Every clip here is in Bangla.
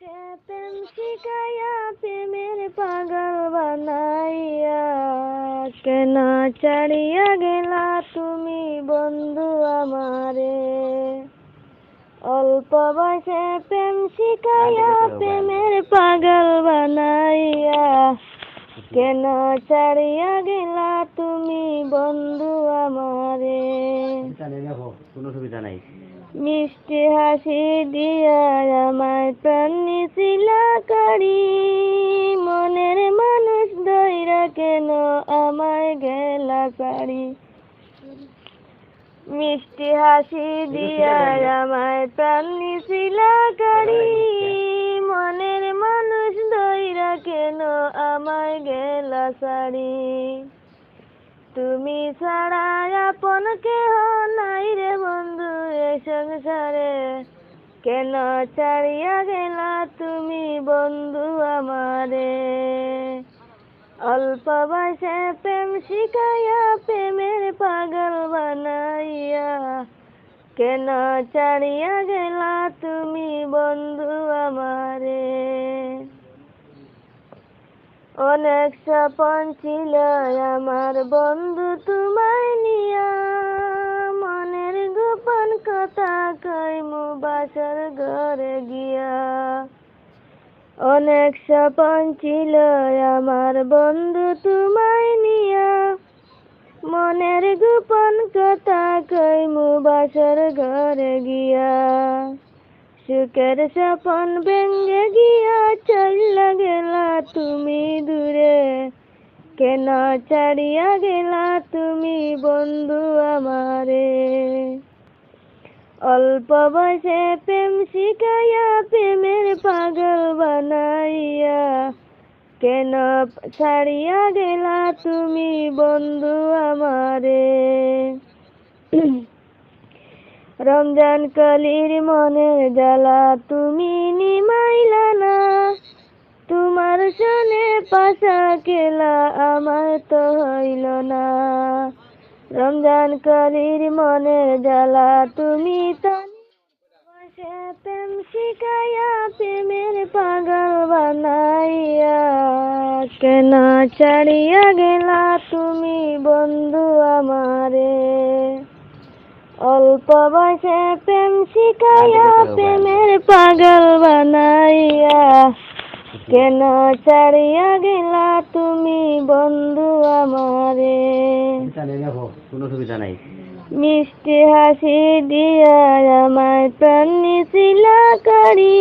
সে প্রেম শিখাইয়া প্রেমের পাগল বানাইয়া কেন ছাড়িয়া গেলা তুমি বন্ধু আমারে। অল্প বয়সে প্রেম শিখাইয়া প্রেমের পাগল বানাইয়া কেন ছাড়িয়া গেলা তুমি বন্ধু আমারে। কোনো সুবিধা নাই। মিষ্টি হাসি দিয়া আমায় প্রাণ নিছিলা কাড়ি, মনের মানুষ ধইরা কেন আমায় গেলা ছাড়ি। মিষ্টি হাসি দিয়া আমায় প্রাণ নিছিলা কাড়ি, মনের মানুষ ধইরা কেন আমায় গেলা ছাড়ি। তুমি ছাড়া আপন কেহ নাই রে বন্ধু এ সংসারে, কেন ছাড়িয়া গেলা তুমি বন্ধু আমারে। অল্প বয়সে প্রেম শিখাইয়া প্রেমের পাগল বানাইয়া কেন ছাড়িয়া গেলা তুমি বন্ধু আমারে। অনেক স্বপ্ন ছিল আমার বন্ধু তোমায় নিয়া, মনের গোপন কথা কইমু বাসর ঘরে গিয়া। অনেক স্বপ্ন ছিল আমার বন্ধু তোমায় নিয়া, মনের গোপন কথা কইমু বাসর ঘরে গিয়া। সুখের স্বপ্ন ভেঙে গিয়া চইলা গেলা তুমি দূরে, কেন ছাড়িয়া গেলা তুমি বন্ধু আমারে। অল্প বয়সে প্রেম শিখাইয়া প্রেমের পাগল বানাইয়া কেন ছাড়িয়া গেলা তুমি বন্ধু আমারে। রমজান কালীর মনের জ্বালা তুমি নিমাইলা না, তোমার সনে পাশা খেলা আমার তো হইল না। রমজান কালীর মনের জ্বালা তুমি তো বসে প্রেম শিখাইয়া প্রেমের পাগল বানাইয়া কেন ছাড়িয়া গেলা তুমি বন্ধু আমারে। অল্প বয়সে প্রেম শিখাইয়া প্রেমের পাগল বানাইয়া কেন ছাড়িয়া গেলা তুমি বন্ধু আমারে। কোনো সুবিধা নাই। মিষ্টি হাসি দিয়া আমায় প্রাণ নিছিলা কাড়ি,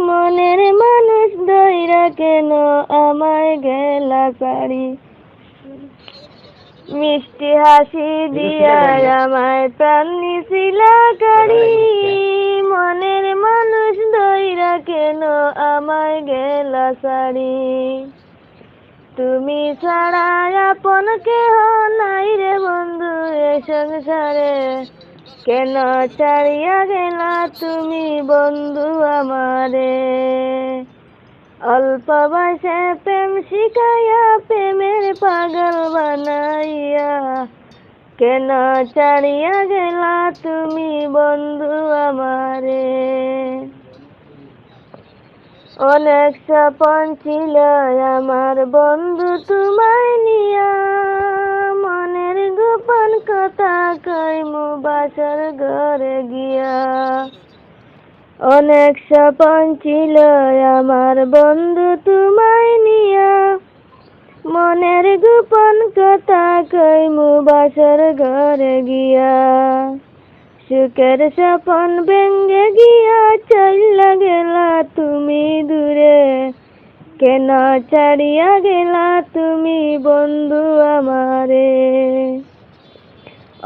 মনের মানুষ ধইরা কেন আমায় গেলা ছাড়ি। মিষ্টি হাসি দিয়া আমায় প্রাণ নিছিলা কাড়ি, মনের মানুষ ধইরা কেন আমায় গেলা ছাড়ি। তুমি ছাড়া আপন কেহ নাই রে বন্ধু এ সংসারে, কেন ছাড়িয়া গেলা তুমি বন্ধু আমারে। অল্প বয়সে প্রেম শিখাইয়া প্রেমের পাগল বানাইয়া কেন ছাড়িয়া গেলা তুমি বন্ধু আমারে। অনেক স্বপ্ন ছিল আমার বন্ধু তোমায় নিয়া, মনের গোপন কথা কইমু বাসর ঘরে গিয়া। অনেক স্বপ্ন ছিল আমার বন্ধু তোমায় নিয়া, মনের গোপন কথা কইমু বাসর ঘরে গিয়া। সুখের স্বপ্ন ভেঙে গিয়া চইলা গেলা তুমি দূরে, কেন ছাড়িয়া গেলা তুমি বন্ধু আমারে।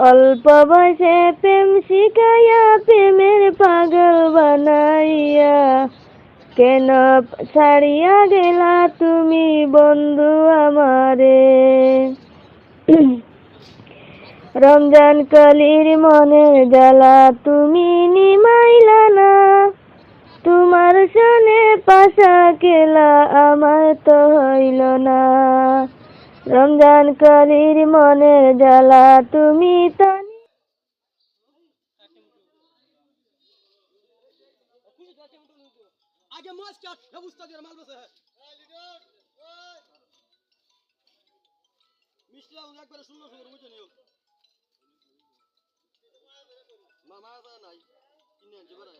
অল্প বয়সে প্রেম শিখাইয়া প্রেমের পাগল বানাইয়া কেন ছাড়িয়া গেলা তুমি বন্ধু আমারে। রমজান কালীর মনের জ্বালা তুমি নিমাইলা না, তোমার সনে পাশা খেলা আমার তো হইল না। রমজান কালীর মনের জ্বালা তুমি তো আগে মাছ কাট এ বুঝতা দিয়ে মাল বসে মিষ্টি লাউ একবারে 1600 করে মুজে নিও মামা নাই কিনে আনছে বড়